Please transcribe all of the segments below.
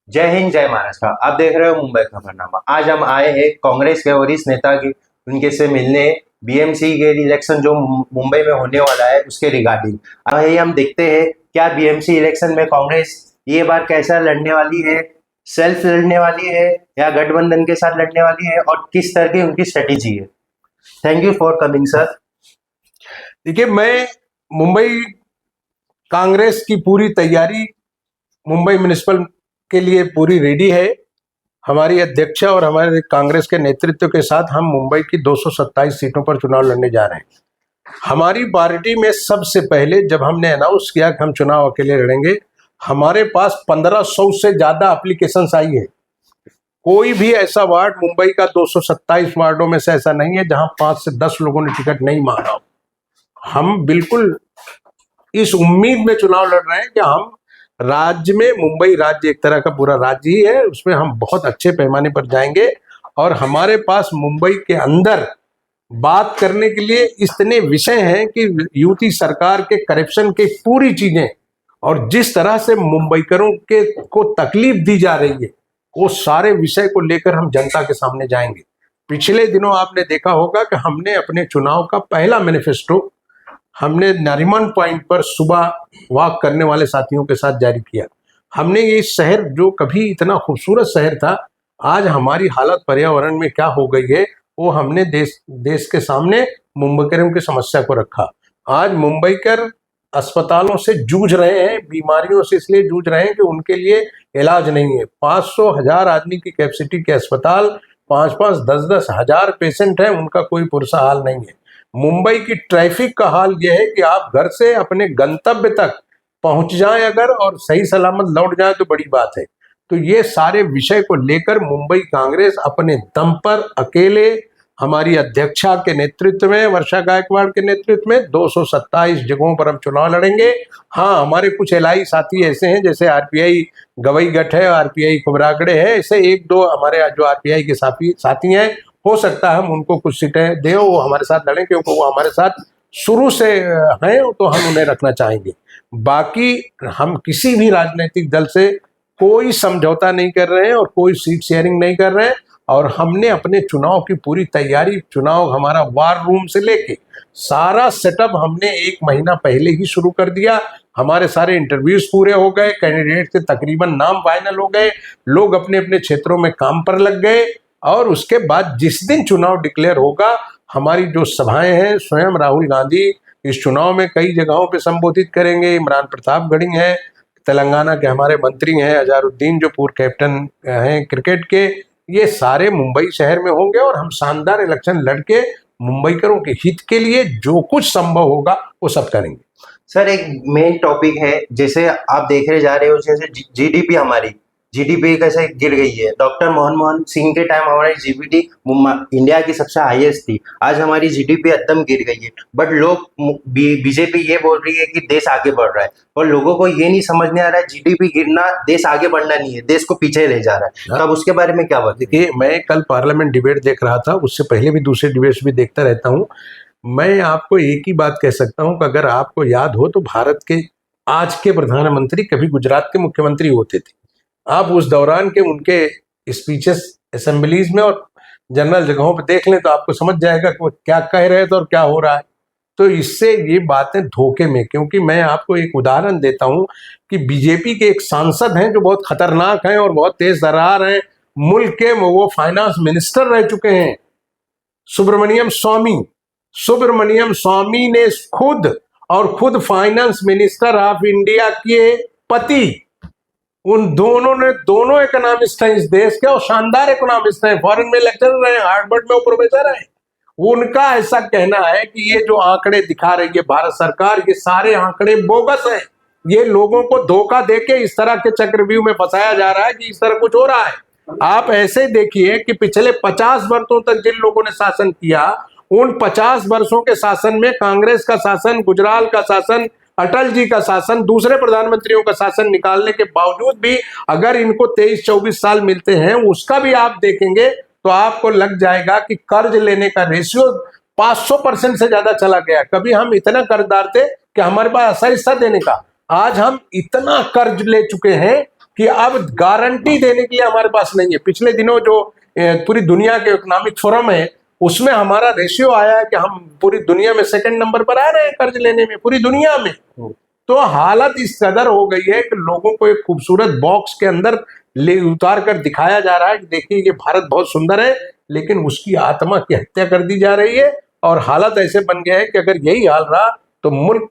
जय हिंद जय महाराष्ट्र। आप देख रहे हो मुंबई खबरनामा। आज हम आए हैं कांग्रेस के वरिष्ठ नेता की उनके से मिलने बीएमसी के इलेक्शन जो मुंबई में होने वाला है उसके रिगार्डिंग। आइए हम देखते हैं क्या बीएमसी इलेक्शन में कांग्रेस ये बार कैसा लड़ने वाली है, सेल्फ लड़ने वाली है या गठबंधन के साथ लड़ने वाली है और किस तरह की उनकी स्ट्रेटेजी है। Thank you for coming sir. देखिए, मैं मुंबई कांग्रेस की पूरी तैयारी मुंबई म्युनिसिपल के लिए पूरी रेडी है। हमारी अध्यक्ष और हमारे कांग्रेस के नेतृत्व के साथ हम मुंबई की 227 सीटों पर चुनाव लड़ने जा रहे हैं। हमारी पार्टी में सबसे पहले जब हमने अनाउंस किया कि हम चुनाव अकेले लड़ेंगे, हमारे पास 1500 से ज्यादा एप्लीकेशंस आई है। कोई भी ऐसा वार्ड मुंबई का 227 वार्डों में से ऐसा नहीं है जहां 5 से 10 लोगों ने टिकट नहीं मांगा हो। हम बिल्कुल इस उम्मीद में चुनाव लड़ रहे हैं कि हम राज्य में, मुंबई राज्य एक तरह का पूरा राज्य ही है, उसमें हम बहुत अच्छे पैमाने पर जाएंगे और हमारे पास मुंबई के अंदर बात करने के लिए इतने विषय हैं कि यूपी सरकार के करप्शन की पूरी चीजें और जिस तरह से मुंबईकरों के को तकलीफ दी जा रही है, वो सारे विषय को लेकर हम जनता के सामने जाएंगे। पिछले दिनों आपने देखा होगा कि हमने अपने चुनाव का पहला मैनिफेस्टो हमने नारीमन पॉइंट पर सुबह वॉक करने वाले साथियों के साथ जारी किया। हमने ये शहर जो कभी इतना खूबसूरत शहर था, आज हमारी हालत पर्यावरण में क्या हो गई है, वो हमने देश के सामने मुंबईकरों की समस्या को रखा। आज मुंबईकर अस्पतालों से जूझ रहे हैं, बीमारियों से इसलिए जूझ रहे हैं कि उनके लिए इलाज नहीं है। 500,000 आदमी की कैपेसिटी के अस्पताल, 5-5, 10-10 हजार पेशेंट हैं, उनका कोई पुरसा हाल नहीं है। मुंबई की ट्रैफिक का हाल यह है कि आप घर से अपने गंतव्य तक पहुंच जाएं अगर और सही सलामत लौट जाएं तो बड़ी बात है। तो ये सारे विषय को लेकर मुंबई कांग्रेस अपने दम पर अकेले हमारी अध्यक्षा के नेतृत्व में, वर्षा गायकवाड़ के नेतृत्व में 227 जगहों पर हम चुनाव लड़ेंगे। हाँ, हमारे कुछ एलआई साथी ऐसे हैं, जैसे आरपीआई गवई गठ है, आरपीआई खुबरागड़े है, ऐसे एक दो हमारे जो आरपीआई के साथी हैं, हो सकता है हम उनको कुछ सीटें दें, वो हमारे साथ लड़ें, क्योंकि वो हमारे साथ शुरू से हैं, तो हम उन्हें रखना चाहेंगे। बाकी हम किसी भी राजनीतिक दल से कोई समझौता नहीं कर रहे हैं और कोई सीट शेयरिंग नहीं कर रहे हैं। और हमने अपने चुनाव की पूरी तैयारी, चुनाव हमारा वार रूम से लेके सारा सेटअप हमने 1 महीना पहले ही शुरू कर दिया। हमारे सारे इंटरव्यूज पूरे हो गए, कैंडिडेट के तकरीबन नाम फाइनल हो गए, लोग अपने अपने क्षेत्रों में काम पर लग गए और उसके बाद जिस दिन चुनाव डिक्लेयर होगा, हमारी जो सभाएं हैं, स्वयं राहुल गांधी इस चुनाव में कई जगहों पे संबोधित करेंगे। इमरान प्रतापगढ़ी हैं, तेलंगाना के हमारे मंत्री हैं, अजहरुद्दीन जो पूर्व कैप्टन हैं क्रिकेट के, ये सारे मुंबई शहर में होंगे और हम शानदार इलेक्शन लड़के मुंबईकरों के हित के लिए जो कुछ संभव होगा वो सब करेंगे। सर, एक मेन टॉपिक है, जैसे आप देख रहे जा रहे हो, जैसे जीडीपी हमारी जीडीपी कैसे गिर गई है। डॉक्टर मनमोहन सिंह के टाइम हमारी जीडीपी इंडिया की सबसे हाईएस्ट थी, आज हमारी जीडीपी एकदम गिर गई है। बट लोग बीजेपी ये बोल रही है कि देश आगे बढ़ रहा है और लोगों को ये नहीं समझ में आ रहा है जीडीपी गिरना देश आगे बढ़ना नहीं है, देश को पीछे ले जा रहा है। तब उसके बारे में क्या बात? देखिए, मैं कल पार्लियामेंट डिबेट देख रहा था, उससे पहले भी दूसरे डिबेट्स भी देखता रहता हूँ। मैं आपको एक ही बात कह सकता हूँ कि अगर आपको याद हो तो भारत के आज के प्रधानमंत्री कभी गुजरात के मुख्यमंत्री होते थे। आप उस दौरान के उनके स्पीचेस असेंबलीज में और जनरल जगहों पर देख लें तो आपको समझ जाएगा कि वो क्या कह रहे थे और क्या हो रहा है। तो इससे ये बातें धोखे में, क्योंकि मैं आपको एक उदाहरण देता हूं कि बीजेपी के एक सांसद हैं जो बहुत खतरनाक हैं और बहुत तेज तर्रार हैं, मुल्क के वो फाइनेंस मिनिस्टर रह चुके हैं, सुब्रमण्यम स्वामी ने खुद फाइनेंस मिनिस्टर ऑफ इंडिया के पति, उन दोनों इकोनॉमिस्ट हैं इस देश के और शानदार इकोनॉमिस्ट हैं, फॉरेन में लेक्चरर रहे, हार्वर्ड में प्रोफेसर हैं। उनका ऐसा कहना है कि ये जो आंकड़े दिखा रही है भारत सरकार, ये सारे आंकड़े बोगस हैं, ये लोगों को धोखा देके इस तरह के चक्रव्यूह में फंसाया जा रहा है कि इस तरह कुछ हो रहा है। आप ऐसे देखिए कि पिछले 50 वर्षों तक जिन लोगों ने शासन किया, उन 50 वर्षों के शासन में कांग्रेस का शासन, गुजराल का शासन, अटल जी का शासन, दूसरे प्रधानमंत्रियों का शासन निकालने के बावजूद भी अगर इनको 23-24 साल मिलते हैं, उसका भी आप देखेंगे तो आपको लग जाएगा कि कर्ज लेने का रेशियो 500% से ज्यादा चला गया। कभी हम इतना कर्जदार थे कि हमारे पास ऐसा हिस्सा देने का, आज हम इतना कर्ज ले चुके हैं कि अब गारंटी देने के लिए हमारे पास नहीं है। पिछले दिनों जो पूरी दुनिया के इकोनॉमिक फोरम है उसमें हमारा रेशियो आया है कि हम पूरी दुनिया में सेकंड नंबर पर आ रहे हैं कर्ज लेने में, पूरी दुनिया में। तो हालत इस कदर हो गई है कि लोगों को एक खूबसूरत बॉक्स के अंदर ले उतार कर दिखाया जा रहा है कि देखिए ये भारत बहुत सुंदर है, लेकिन उसकी आत्मा की हत्या कर दी जा रही है। और हालत ऐसे बन गया है कि अगर यही हाल रहा तो मुल्क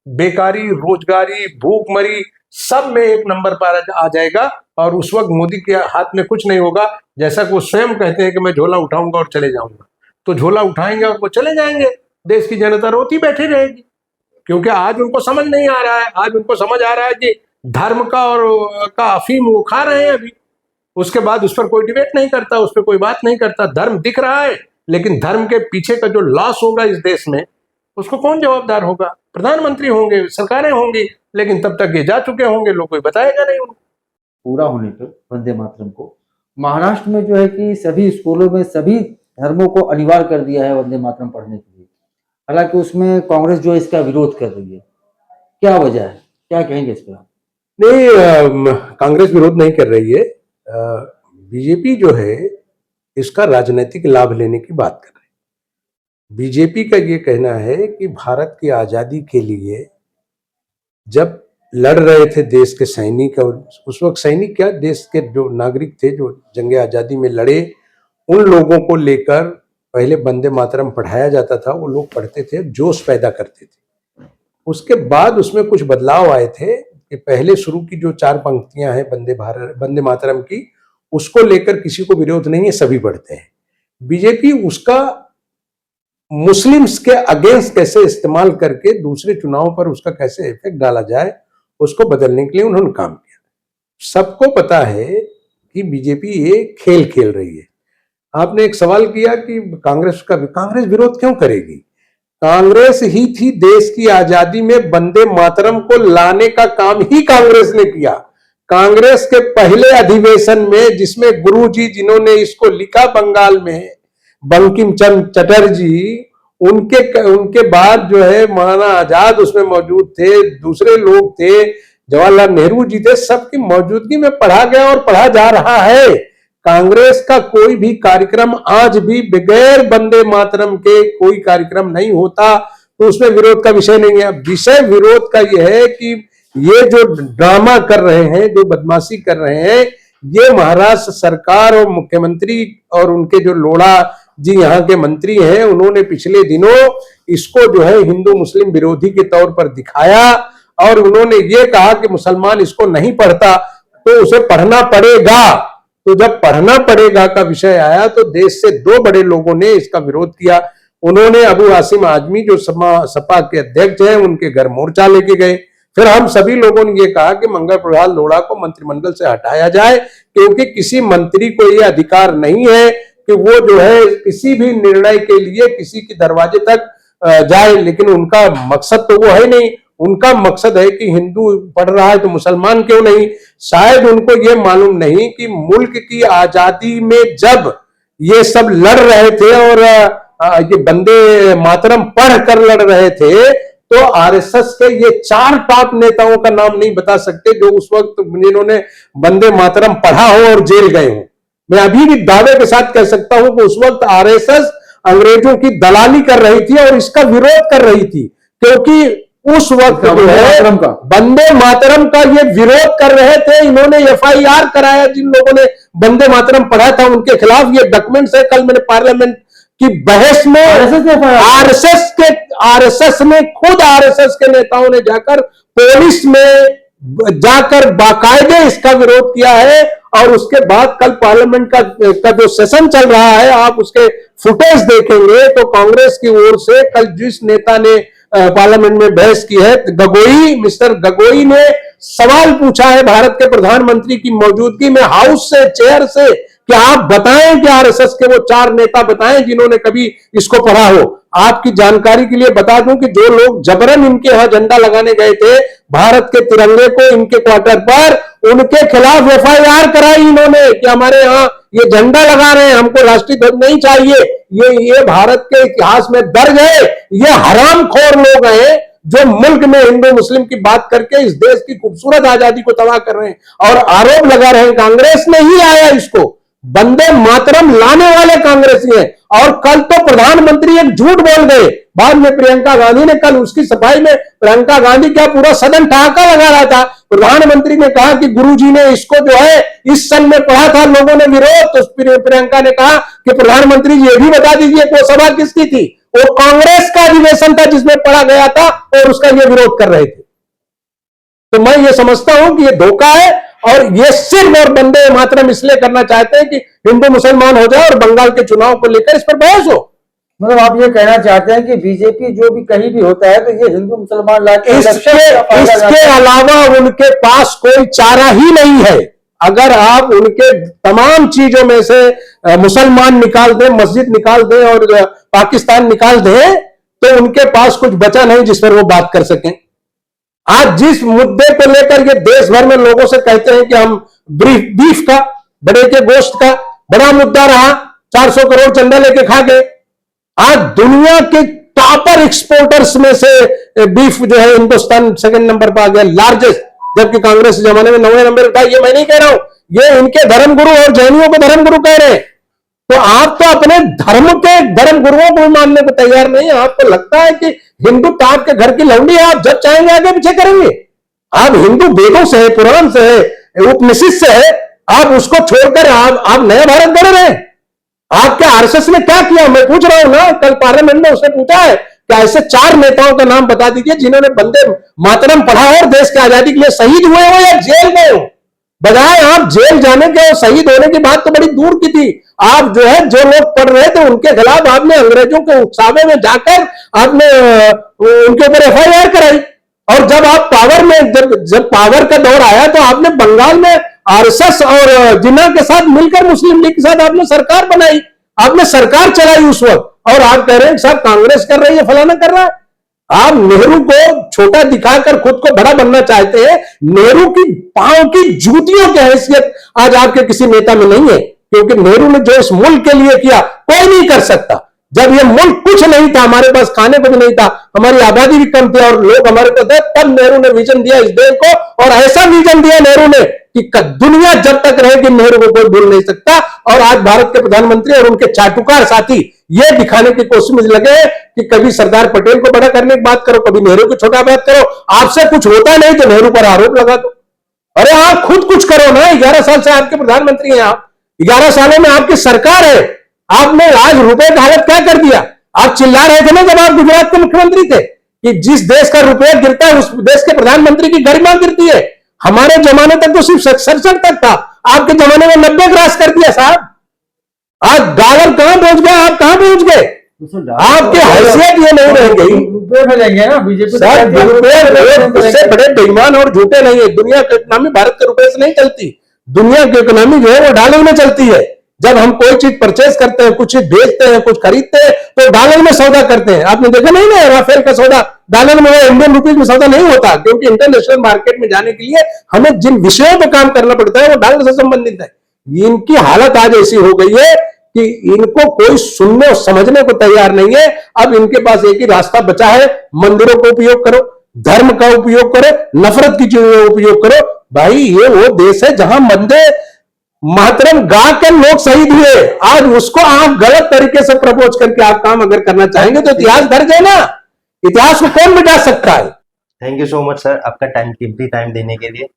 बेकारी, रोजगारी, भूखमरी सब में एक नंबर पर आ जाएगा। और उस वक्त मोदी के हाथ में कुछ नहीं होगा। जैसा कि वो स्वयं कहते हैं कि मैं झोला उठाऊंगा और चले जाऊंगा, तो झोला उठाएंगे और वो चले जाएंगे, देश की जनता रोती बैठी रहेगी। क्योंकि आज उनको समझ नहीं आ रहा है, आज उनको समझ आ रहा है कि धर्म का और का अफीम वो खा रहे हैं अभी। उसके बाद उस पर कोई डिबेट नहीं करता, उस पर कोई बात नहीं करता। धर्म दिख रहा है, लेकिन धर्म के पीछे का जो लॉस होगा इस देश में उसको कौन जवाबदार होगा? प्रधानमंत्री होंगे, सरकारें होंगी, लेकिन तब तक ये जा चुके होंगे, लोग कोई बताएगा नहीं उनको। पूरा होने पर वंदे मातरम को महाराष्ट्र में जो है कि सभी स्कूलों में सभी धर्मों को अनिवार्य कर दिया है वंदे मातरम पढ़ने के लिए। हालांकि उसमें कांग्रेस जो है इसका विरोध कर रही है, क्या वजह है, क्या कहेंगे इस पर? नहीं, कांग्रेस विरोध नहीं कर रही है। बीजेपी जो है इसका राजनीतिक लाभ लेने की बात कर रही है। बीजेपी का ये कहना है कि भारत की आजादी के लिए जब लड़ रहे थे देश के सैनिक, और उस वक्त सैनिक क्या, देश के जो नागरिक थे जो जंग आजादी में लड़े, उन लोगों को लेकर पहले वंदे मातरम पढ़ाया जाता था। वो लोग पढ़ते थे, जोश पैदा करते थे। उसके बाद उसमें कुछ बदलाव आए थे कि पहले शुरू की जो 4 पंक्तियां हैं वंदे मातरम की, उसको लेकर किसी को विरोध नहीं है, सभी पढ़ते हैं। बीजेपी उसका मुस्लिम्स के अगेंस्ट कैसे इस्तेमाल करके दूसरे चुनाव पर उसका कैसे इफेक्ट डाला जाए, उसको बदलने के लिए उन्होंने काम किया। सबको पता है कि बीजेपी ये खेल खेल रही है। आपने एक सवाल किया कि कांग्रेस विरोध क्यों करेगी? कांग्रेस ही थी देश की आजादी में वंदे मातरम को लाने का काम ही कांग्रेस ने किया। कांग्रेस के पहले अधिवेशन में, जिसमें गुरुजी जिन्होंने इसको लिखा बंगाल में, बंकिम चंद्र चटर्जी, उनके बाद जो है मौलाना आजाद उसमें मौजूद थे, दूसरे लोग थे, जवाहरलाल नेहरू जी थे, सबकी मौजूदगी में पढ़ा गया और पढ़ा जा रहा है। कांग्रेस का कोई भी कार्यक्रम आज भी बगैर वंदे मातरम के कोई कार्यक्रम नहीं होता, तो उसमें विरोध का विषय नहीं है। विषय विरोध का यह है कि ये जो ड्रामा कर रहे हैं, जो बदमाशी कर रहे हैं, ये महाराष्ट्र सरकार और मुख्यमंत्री और उनके जो लोढ़ा जी यहाँ के मंत्री हैं, उन्होंने पिछले दिनों इसको जो है हिंदू मुस्लिम विरोधी के तौर पर दिखाया और उन्होंने ये कहा कि मुसलमान इसको नहीं पढ़ता तो उसे पढ़ना पड़ेगा। तो जब पढ़ना पड़ेगा का विषय आया तो देश से 2 बड़े लोगों ने इसका विरोध किया। उन्होंने अबू आसिम आजमी जो सपा के अध्यक्ष हैं, उनके घर मोर्चा लेके गए। फिर हम सभी लोगों ने ये कहा कि मंगल प्रसाद लोढ़ा को मंत्रिमंडल से हटाया जाए, क्योंकि किसी मंत्री को यह अधिकार नहीं है कि वो जो है किसी भी निर्णय के लिए किसी के दरवाजे तक जाए। लेकिन उनका मकसद तो वो है नहीं, उनका मकसद है कि हिंदू पढ़ रहा है तो मुसलमान क्यों नहीं। शायद उनको ये मालूम नहीं कि मुल्क की आजादी में जब ये सब लड़ रहे थे और ये वंदे मातरम पढ़ कर लड़ रहे थे, तो आरएसएस के ये 4 टॉप नेताओं का नाम नहीं बता सकते जो उस वक्त जिन्होंने वंदे मातरम पढ़ा हो और जेल गए हो। मैं अभी भी दावे के साथ कह सकता हूं कि उस वक्त आरएसएस अंग्रेजों की दलाली कर रही थी और इसका विरोध कर रही थी, क्योंकि उस वक्त जो है वंदे मातरम का ये विरोध कर रहे थे। इन्होंने एफआईआर कराया, जिन लोगों ने वंदे मातरम पढ़ा था उनके खिलाफ। ये डॉक्यूमेंट्स है, कल मैंने पार्लियामेंट की बहस में आरएसएस में खुद आरएसएस के नेताओं ने जाकर पुलिस में जाकर बाकायदे इसका विरोध किया है। और उसके बाद कल पार्लियामेंट का जो सेशन चल रहा है, आप उसके फुटेज देखेंगे तो कांग्रेस की ओर से कल जिस नेता ने पार्लियामेंट में बहस की है, मिस्टर गगोई ने सवाल पूछा है भारत के प्रधानमंत्री की मौजूदगी में हाउस से, चेयर से, कि आप बताएं कि आरएसएस के वो 4 नेता बताएं जिन्होंने कभी इसको पढ़ा हो। आपकी जानकारी के लिए बता दूं कि जो लोग जबरन इनके यहां झंडा लगाने गए थे, भारत के तिरंगे को इनके क्वार्टर पर, उनके खिलाफ एफआईआर कराई इन्होंने कि हमारे यहाँ ये झंडा लगा रहे हैं, हमको राष्ट्रीय ध्वज नहीं चाहिए। ये भारत के इतिहास में दर्ज है। ये हरामखोर लोग हैं जो मुल्क में हिंदू मुस्लिम की बात करके इस देश की खूबसूरत आजादी को तबाह कर रहे हैं और आरोप लगा रहे हैं। कांग्रेस ने ही आया इसको, वंदे मातरम लाने वाले कांग्रेसी हैं। और कल तो प्रधानमंत्री एक झूठ बोल गए, बाद में प्रियंका गांधी ने, कल उसकी सफाई में प्रियंका गांधी क्या पूरा सदन ठहाका लगा रहा था। प्रधानमंत्री ने कहा कि गुरुजी ने इसको जो है इस सन में पढ़ा था, लोगों ने विरोध, तो प्रियंका ने कहा कि प्रधानमंत्री जी ये भी बता दीजिए कि वो सभा किसकी थी। वो कांग्रेस का अधिवेशन था जिसमें पढ़ा गया था और उसका ये विरोध कर रहे थे। तो मैं ये समझता हूं कि ये धोखा है और ये सिर्फ और वंदे मातरम इसलिए करना चाहते हैं कि हिंदू मुसलमान हो जाए और बंगाल के चुनाव को लेकर इस पर बहस हो। मतलब आप ये कहना चाहते हैं कि बीजेपी जो भी कहीं भी होता है तो ये हिंदू मुसलमान लाके इसके अलावा उनके पास कोई चारा ही नहीं है। अगर आप उनके तमाम चीजों में से मुसलमान निकाल दें, मस्जिद निकाल दें और पाकिस्तान निकाल दें, तो उनके पास कुछ बचा नहीं जिस पर वो बात कर सकें। आज जिस मुद्दे को लेकर ये देश भर में लोगों से कहते हैं कि हम बीफ का, बड़े के गोश्त का बड़ा मुद्दा रहा, 400 करोड़ चंदा लेके खा गए। आज दुनिया के टॉपर एक्सपोर्टर्स में से बीफ जो है हिंदुस्तान सेकंड नंबर पर आ गया, लार्जेस्ट, जबकि कांग्रेस के जमाने में 9वें नंबर था। ये मैं नहीं कह रहा हूं, ये इनके धर्मगुरु और जैनियों को धर्मगुरु कह रहे हैं। तो आप तो अपने धर्म के धर्मगुरुओं को मानने को तैयार नहीं है। आपको लगता है कि हिंदू तो आपके घर की लौंडी है, आप जब चाहेंगे आगे पीछे करेंगे। आप हिंदू वेदों से है, पुराण से है, उपनिषद से है, आप उसको छोड़कर आप नया भारत गढ़ रहे हैं। आपके आरएसएस ने क्या किया मैं पूछ रहा हूं ना। कल पार्लियामेंट में उसने पूछा है कि ऐसे 4 नेताओं का नाम बता दीजिए जिन्होंने वंदे मातरम पढ़ा और देश की आजादी के लिए शहीद हुए हो या जेल में हो। बजाय आप जेल जाने के और शहीद होने की बात तो बड़ी दूर की थी। आप जो है जो लोग पढ़ रहे थे उनके खिलाफ आपने अंग्रेजों के उकसावे में जाकर आपने उनके ऊपर एफआईआर कराई। और जब आप पावर में जब पावर का दौर आया तो आपने बंगाल में आरएसएस और जिन्ना के साथ मिलकर मुस्लिम लीग के साथ आपने सरकार बनाई, आपने सरकार चलाई उस वक्त। और आप कह रहे हैं साहब कांग्रेस कर रही है, फलाना कर रहा है। आप नेहरू को छोटा दिखाकर खुद को बड़ा बनना चाहते हैं। नेहरू की पांव की जूतियों की हैसियत आज आपके किसी नेता में नहीं है, क्योंकि नेहरू ने जो इस मुल्क के लिए किया कोई नहीं कर सकता। जब ये मुल्क कुछ नहीं था, हमारे पास खाने को भी नहीं था, हमारी आबादी भी कम थी और लोग हमारे पास थे, तब नेहरू ने विजन दिया इस देश को। और ऐसा विजन दिया नेहरू ने कि दुनिया जब तक रहेगी नेहरू को कोई भूल नहीं सकता। और आज भारत के प्रधानमंत्री और उनके चाटुकार साथी ये दिखाने की कोशिश में लगे कि कभी सरदार पटेल को बड़ा करने की बात करो, कभी नेहरू को छोटा बात करो। आपसे कुछ होता नहीं तो नेहरू पर आरोप लगा दो। अरे आप खुद कुछ करो ना। 11 साल से आपके प्रधानमंत्री हैं, आप 11 सालों में आपकी सरकार है। आपने आज रुपए का हालत क्या कर दिया। आप चिल्ला रहे थे ना जब आप गुजरात के मुख्यमंत्री थे कि जिस देश का रुपया गिरता है उस देश के प्रधानमंत्री की गरिमा गिरती है। हमारे जमाने तक तो सिर्फ 67 तक था, आपके जमाने में 90 क्रॉस कर दिया साहब। आज डॉलर कहां पहुंच गया, आप कहां पहुंच गए। आपकी हैसियत ये नहीं रह गई। रुपए में लेंगे ना बीजेपी उससे बड़े बेईमान और झूठे नहीं है। दुनिया की इकोनॉमी भारत के रुपए से नहीं चलती। दुनिया की इकोनॉमी जो है वो डॉलर में चलती है। जब हम कोई चीज परचेज करते हैं, कुछ चीज बेचते हैं, कुछ खरीदते हैं तो डॉलर में सौदा करते हैं। आपने देखा नहीं ना राफेल का सौदा डॉलर में, इंडियन रुपीज में सौदा नहीं होता, क्योंकि इंटरनेशनल मार्केट में जाने के लिए हमें जिन विषयों पर काम करना पड़ता है वो डॉलर से संबंधित है। इनकी हालत आज ऐसी हो गई है कि इनको कोई सुनने और समझने को तैयार नहीं है। अब इनके पास एक ही रास्ता बचा है, मंदिरों का उपयोग करो, धर्म का उपयोग करो, नफरत की चीजों का उपयोग करो। भाई ये वो देश है जहां वंदे मातरम गा के लोग शहीद हुए। आज उसको आप गलत तरीके से प्रपोज करके आप काम अगर करना चाहेंगे तो इतिहास दर्ज है ना। इतिहास को कौन मिटा सकता है। Thank you so much sir, आपका कीमती टाइम देने के लिए।